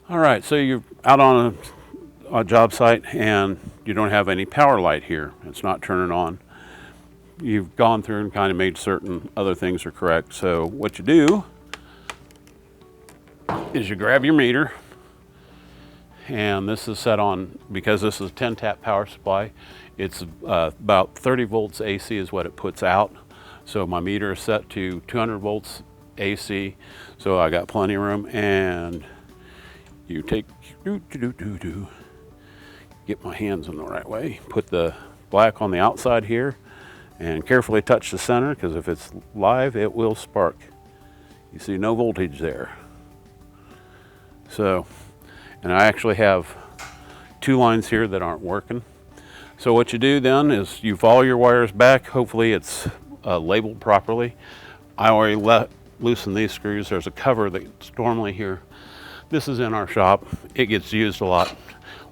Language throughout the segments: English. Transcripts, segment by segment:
All right, so you're out on a job site and you don't have any power light here. It's not turning on. You've gone through and kind of made certain other things are correct. So what you do is you grab your meter, and this is set on, because this is a 10 tap power supply, it's about 30 volts AC is what it puts out. So my meter is set to 200 volts AC, so I got plenty of room. And you take, get my hands in the right way, put the black on the outside here, and carefully touch the center, because if it's live, it will spark. You see no voltage there. So, and I actually have 2 lines here that aren't working. So what you do then is you follow your wires back. Hopefully it's labeled properly. I already loosened these screws. There's a cover that's normally here. This is in our shop. It gets used a lot.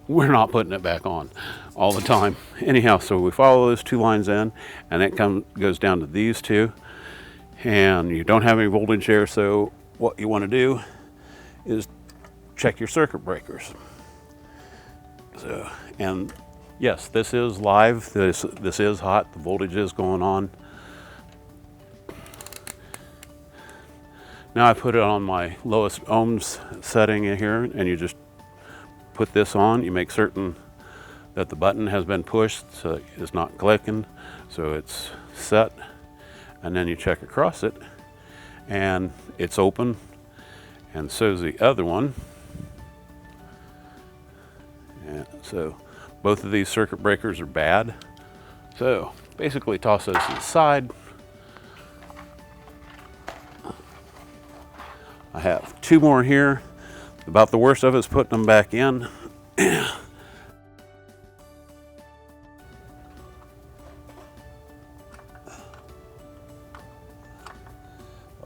We're not putting it back on all the time. Anyhow, so we follow those 2 lines in, and it goes down to these 2. And you don't have any voltage there, so what you want to do is check your circuit breakers. So, and yes, this is live. This is hot. The voltage is going on. Now I put it on my lowest ohms setting in here, and you just put this on. You make certain that the button has been pushed so it's not clicking, so it's set, and then you check across it, and it's open, and so's the other one. And so both of these circuit breakers are bad. So basically toss those to the side. I have 2 more here. About the worst of it is putting them back in. Well,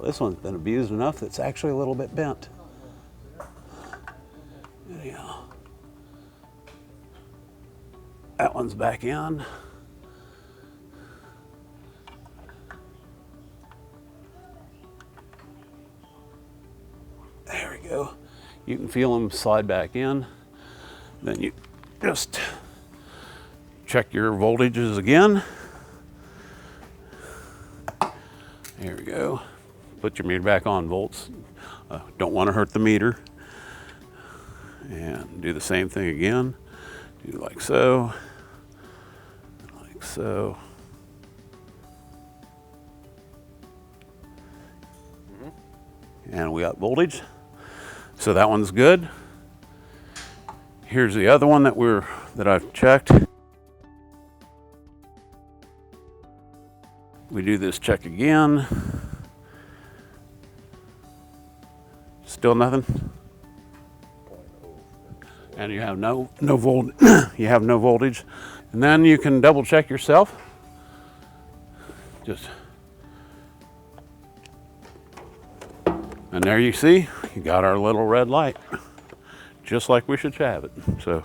this one's been abused enough that it's actually a little bit bent. Anyhow, that one's back in. There we go. You can feel them slide back in. Then you just check your voltages again. There we go. Put your meter back on volts. Don't want to hurt the meter. And do the same thing again. Do like so. Like so. And we got voltage. So that one's good. Here's the other one that I've checked. We do this check again. Still nothing. And you have no you have no voltage. And then you can double check yourself. And there you see, you got our little red light, just like we should have it. So,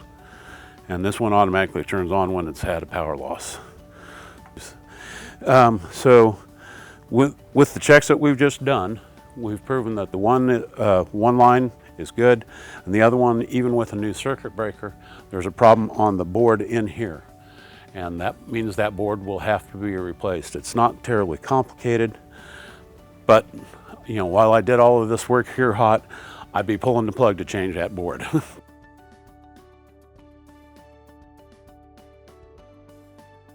and this one automatically turns on when it's had a power loss. So with the checks that we've just done, we've proven that the one line is good, and the other one, even with a new circuit breaker, there's a problem on the board in here. And that means that board will have to be replaced. It's not terribly complicated, but you know, while I did all of this work here hot, I'd be pulling the plug to change that board.